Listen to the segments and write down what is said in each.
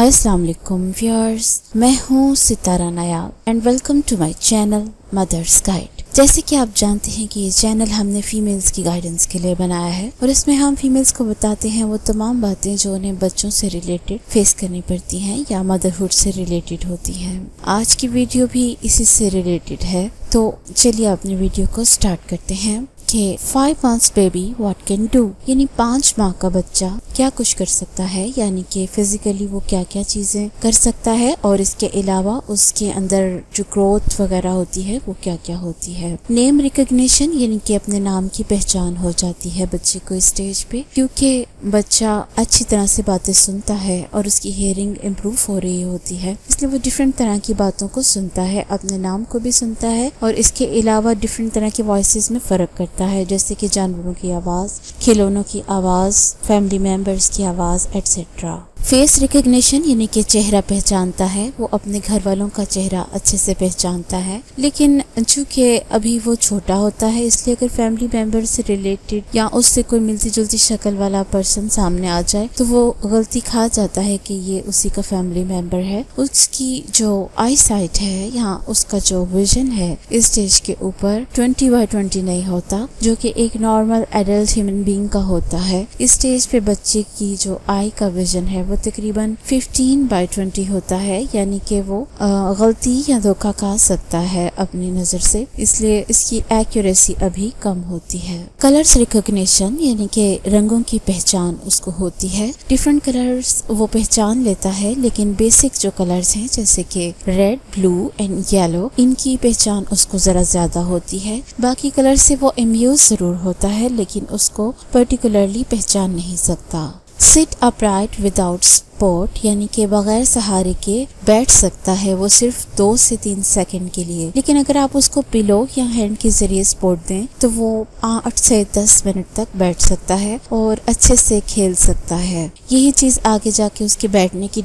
अस्सलाम वालेकुम व्यूअर्स, मैं हूँ Sitara Nayab and welcome to my channel mothers guide. जैसे कि आप जानते हैं कि ये चैनल हमने फीमेल्स की गाइडेंस के लिए बनाया है और इसमें हम फीमेल्स को बताते हैं वो तमाम बातें जो उन्हें बच्चों से रिलेटेड फेस करनी पड़ती हैं या मदरहुड से रिलेटेड होती हैं। आज की वीडियो भी इसी से रिलेटेड है, तो चलिए अपने वीडियो को स्टार्ट करते हैं कि 5 months baby what can do, यानी 5 माह का बच्चा क्या कुछ कर सकता है, यानी कि फिजिकली वो क्या क्या चीजें कर सकता है और इसके अलावा उसके अंदर जो ग्रोथ वगैरह होती है वो क्या क्या होती है। नेम रिकग्निशन, यानी कि अपने नाम की पहचान हो जाती है बच्चे को इस स्टेज पे, क्योंकि बच्चा अच्छी तरह से बातें सुनता है और उसकी हियरिंग इम्प्रूव हो रही होती है, इसलिए वो डिफरेंट तरह की बातों को सुनता है, अपने नाम को भी सुनता है और इसके अलावा डिफरेंट तरह की वॉइसेस में फर्क करता है, जैसे कि जानवरों की आवाज, खिलौनों की आवाज, फैमिली मेंबर्स की आवाज एटसेट्रा। फेस रिकग्निशन, यानी कि चेहरा पहचानता है, वो अपने घर वालों का चेहरा अच्छे से पहचानता है, लेकिन चूंकि अभी वो छोटा होता है इसलिए अगर फैमिली मेंबर से रिलेटेड या उससे कोई मिलती जुलती शक्ल वाला पर्सन सामने आ जाए तो वो गलती खा जाता है कि ये उसी का फैमिली मेंबर है। उसकी जो आई साइट है या उसका जो विजन है इस स्टेज के ऊपर 20/20 नहीं होता, जो कि एक नॉर्मल एडल्ट ह्यूमन बीइंग का होता है। इस स्टेज पे बच्चे की जो आई का विजन है वो तकरीबन 15/20 होता है, यानी कि वो गलती या धोखा खा सकता है अपनी नजर से, इसलिए इसकी एक्यूरेसी अभी कम होती है। कलर्स रिकॉग्निशन, यानी कि रंगों की पहचान उसको होती है। डिफरेंट कलर्स वो पहचान लेता है, लेकिन बेसिक जो कलर्स हैं जैसे कि रेड, ब्लू एंड येलो, इनकी पहचान उसको जरा ज्यादा होती है। बाकी कलर से वो इम्यूज जरूर होता है, लेकिन उसको पर्टिकुलरली पहचान नहीं सकता। सिट अपराइट विदाउट सपोर्ट, यानी कि बगैर सहारे के बैठ सकता है वो सिर्फ 2 से 3 सेकंड के लिए, लेकिन अगर आप उसको पिलो या हैंड के जरिए सपोर्ट दें तो वो 8 से 10 मिनट तक बैठ सकता है और अच्छे से खेल सकता है। यही चीज आगे जाके उसके बैठने की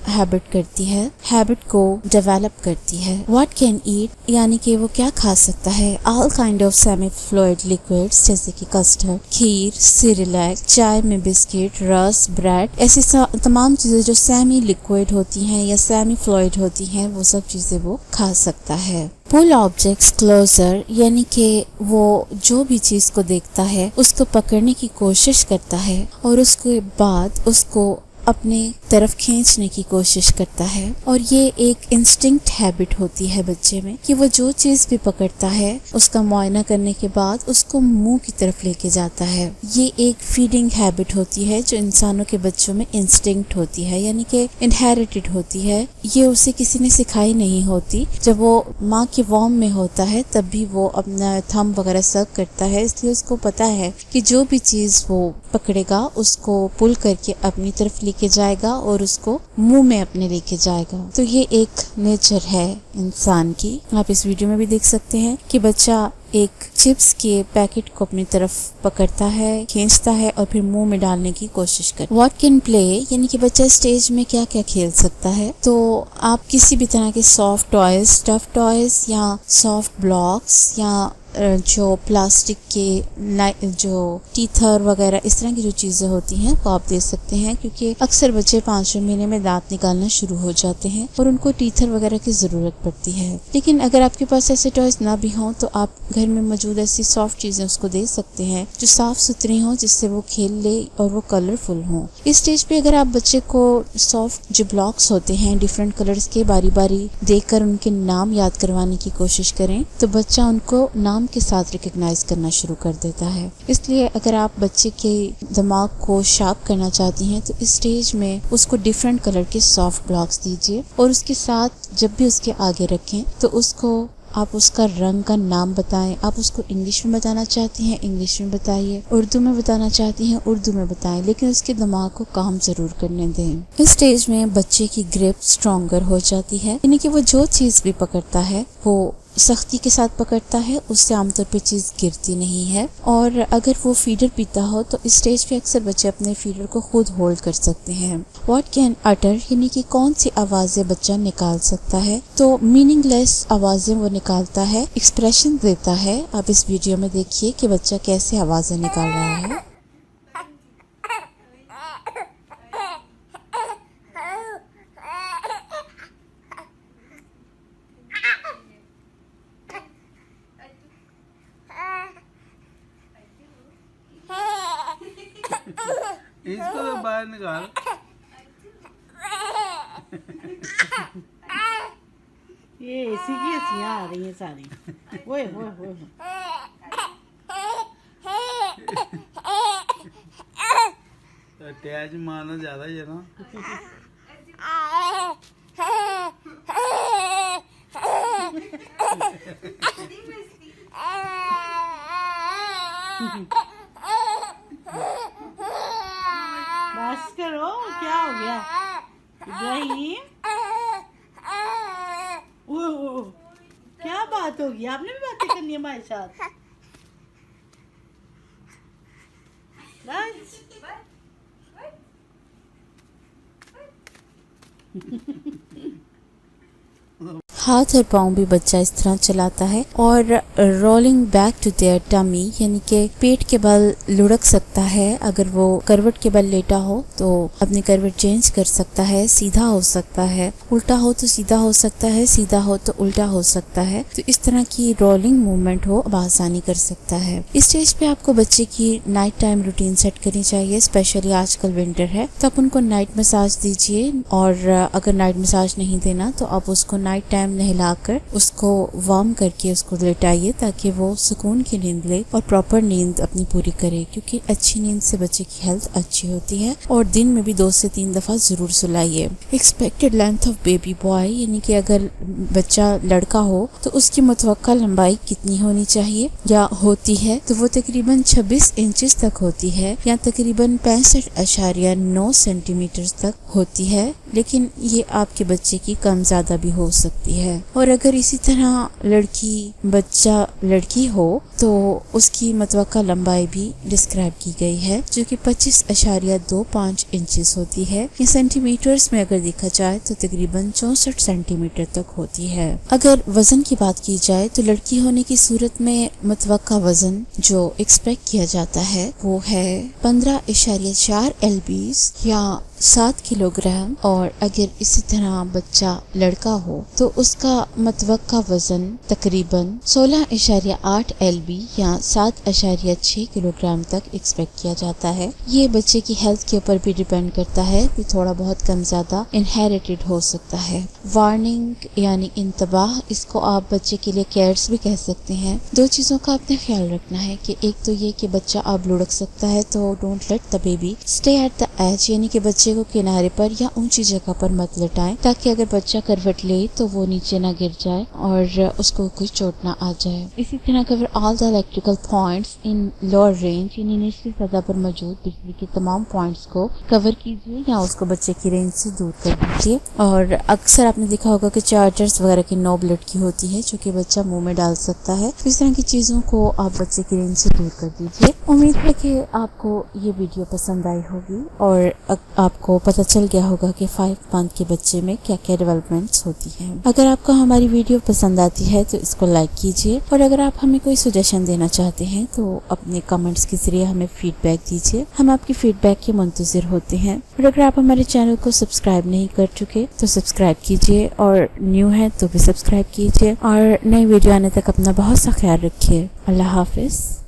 हैबिट को डेवलप करती है। व्हाट कैन ईट, यानी कि वो क्या खा सकता है। All kind of semi fluid liquids जैसे कि कस्टर्ड, खीर, सिरिलैक, चाय में बिस्किट, रस, ब्रेड, ऐसी तमाम चीजें जो सेमी लिक्विड होती हैं या सेमी फ्लूइड होती हैं वो सब चीजें वो खा सकता है। पुल ऑब्जेक्ट्स क्लोजर, यानी कि वो जो भी चीज को देखता है उसको पकड़ने की कोशिश करता है और उसके बाद उसको अपने तरफ खींचने की कोशिश करता है, और ये एक इंस्टिंक्ट हैबिट होती है बच्चे में कि वो जो चीज भी पकड़ता है उसका मुआयना करने के बाद उसको मुंह की तरफ लेके जाता है। ये एक फीडिंग हैबिट होती है जो इंसानों के बच्चों में इंस्टिंक्ट होती है, यानी कि इनहेरिटेड होती है। ये उसे किसी ने सिखाई नहीं होती। जब वो माँ के वॉर्म में होता है तब भी वो अपना थंब वगैरह सर्व करता है, इसलिए उसको पता है कि जो भी चीज वो पकड़ेगा उसको पुल करके अपनी तरफ लेके जाएगा और उसको मुंह में अपने लेके जाएगा। तो ये एक नेचर है इंसान की। आप इस वीडियो में भी देख सकते हैं कि बच्चा एक चिप्स के पैकेट को अपनी तरफ पकड़ता है, खींचता है और फिर मुंह में डालने की कोशिश करता है। व्हाट कैन प्ले, यानी कि बच्चा स्टेज में क्या क्या खेल सकता है। तो आप किसी भी तरह के सॉफ्ट टॉयज, स्टफ टॉयज या सॉफ्ट ब्लॉक्स या जो प्लास्टिक के जो टीथर वगैरह इस तरह की जो चीजें होती हैं वो आप दे सकते हैं, क्योंकि अक्सर बच्चे 5वें महीने में दांत निकालना शुरू हो जाते हैं और उनको टीथर वगैरह की जरूरत पड़ती है। लेकिन अगर आपके पास ऐसे टॉयज ना भी हों तो आप घर में मौजूद ऐसी सॉफ्ट चीजें उसको दे सकते हैं जो साफ सुथरी हों, जिससे वो खेल ले और वो कलरफुल हों। इस स्टेज पे अगर आप बच्चे को सॉफ्ट जो ब्लॉक्स होते हैं डिफरेंट कलर्स के बारी बारी देकर उनके नाम याद करवाने की कोशिश करें तो बच्चा उनको नाम के साथ रिकग्नाइज करना शुरू कर देता है। इसलिए अगर आप बच्चे के दिमाग को शार्प करना चाहती हैं तो इस स्टेज में उसको डिफरेंट कलर के सॉफ्ट ब्लॉक्स दीजिए और उसके साथ जब भी उसके आगे रखें तो उसको आप उसका रंग का नाम बताएं। आप उसको इंग्लिश में बताना चाहती हैं इंग्लिश में बताइए, उर्दू में बताना चाहती हैं उर्दू में बताएं, लेकिन उसके दिमाग को काम जरूर करने दें। इस स्टेज में बच्चे की ग्रिप स्ट्रॉन्गर हो जाती है, यानी कि वो जो चीज भी पकड़ता है वो सख्ती के साथ पकड़ता है, उससे आमतौर पे चीज गिरती नहीं है। और अगर वो फीडर पीता हो तो इस स्टेज पे अक्सर बच्चे अपने फीडर को खुद होल्ड कर सकते हैं। व्हाट कैन अटर, यानी कि कौन सी आवाजें बच्चा निकाल सकता है। तो मीनिंगलेस आवाजें वो निकालता है, एक्सप्रेशन देता है। आप इस वीडियो में देखिए कि बच्चा कैसे आवाजें निकाल रहा है। इसको तो बाहर निकाल। ये इसी की हंसियाँ आ रही हैं सारी। ओए ओए ओए अटैच मारना ज्यादा ही है ना। बस करो, क्या हो गया इब्राहिम? ओह, क्या बात होगी? आपने भी बातें करनी है हमारे साथ? राज हाथ और पाँव भी बच्चा इस तरह चलाता है और rolling back to their tummy यानी कि पेट के बल लुढ़क सकता है। अगर वो करवट के बल लेटा हो तो अपनी करवट चेंज कर सकता है, सीधा हो सकता है, उल्टा हो तो सीधा हो सकता है, सीधा हो तो उल्टा हो सकता है। तो इस तरह की रोलिंग मूवमेंट हो आसानी कर सकता है। इस स्टेज पे आपको बच्चे की नाइट टाइम रूटीन सेट करनी चाहिए। स्पेशली आजकल विंटर है तो आप उनको नाइट मसाज दीजिए, और अगर नाइट मसाज नहीं देना तो आप उसको नाइट टाइम नहलाकर उसको वार्म करके उसको लेटाइए ताकि वो सुकून की नींद ले और प्रॉपर नींद अपनी पूरी करे, क्योंकि अच्छी नींद से बच्चे की हेल्थ अच्छी होती है। और दिन में भी 2 से 3 दफा जरूर सुलाइए। Expected length of baby boy यानी कि अगर बच्चा लड़का हो तो उसकी मुतवक्का लंबाई कितनी होनी चाहिए या होती है, तो वो तकरीबन 26 इंचेस तक होती है या तकरीबन 65.9 सेंटीमीटर तक होती है, लेकिन ये आपके बच्चे की कम ज्यादा भी हो सकती है। और अगर इसी तरह बच्चा लड़की हो तो उसकी मुतवक्का लंबाई भी डिस्क्राइब की गई है, जो कि 25.25 इंचेस होती है। ये सेंटीमीटर्स में अगर देखा जाए तो तकरीबन 64 सेंटीमीटर तक होती है। अगर वजन की बात की जाए तो लड़की होने की सूरत में मुतवक्का वजन जो एक्सपेक्ट किया जाता है वो है 15.4 lbs या 7 किलोग्राम, और अगर इसी तरह बच्चा लड़का हो तो उसका मुतवक्का वजन तकरीबन 16.8 lb या 7.6 किलोग्राम तक एक्सपेक्ट किया जाता है। ये बच्चे की हेल्थ के ऊपर भी डिपेंड करता है कि थोड़ा बहुत कम ज्यादा इनहेरिटेड हो सकता है। वार्निंग यानी इंतबाह, इसको आप बच्चे के लिए केयर्स भी कह सकते हैं। 2 चीजों का आपने ख्याल रखना है कि एक तो ये कि बच्चा अब लुढ़क सकता है तो don't let the baby stay at the edge, यानी कि बच्चे को किनारे पर या ऊंची जगह पर मत लटाएं ताकि अगर बच्चा करवट ले तो वो नीचे ना गिर जाए और उसको कोई चोट ना आ जाए। इसी तरह cover all the electrical points in lower range, यानी निचली सतह पर मौजूद बिजली के तमाम पॉइंट्स को कवर कीजिए या उसको बच्चे की रेंज से दूर कर दीजिए। और अक्सर आपने देखा होगा कि चार्जर्स वगैरह की नॉब लटकी होती है जो कि बच्चा मुंह में डाल सकता है। तो इस तरह की चीजों को आप बच्चे की रेंज से दूर कर दीजिए। उम्मीद है कि आपको ये वीडियो पसंद आई होगी और आपको पता चल गया होगा कि 5 मंथ के बच्चे में क्या क्या डेवलपमेंट्स होती हैं। अगर आपको हमारी वीडियो पसंद आती है तो इसको लाइक कीजिए, और अगर आप हमें कोई सजेशन देना चाहते हैं तो अपने कमेंट्स के जरिए हमें फीडबैक दीजिए। हम आपकी फीडबैक के मुंतजिर होते हैं। और अगर आप हमारे चैनल को सब्सक्राइब नहीं कर चुके तो सब्सक्राइब कीजिए, और न्यू है तो भी सब्सक्राइब कीजिए। और नई वीडियो आने तक अपना बहुत सा ख्याल रखिए। अल्लाह हाफिज।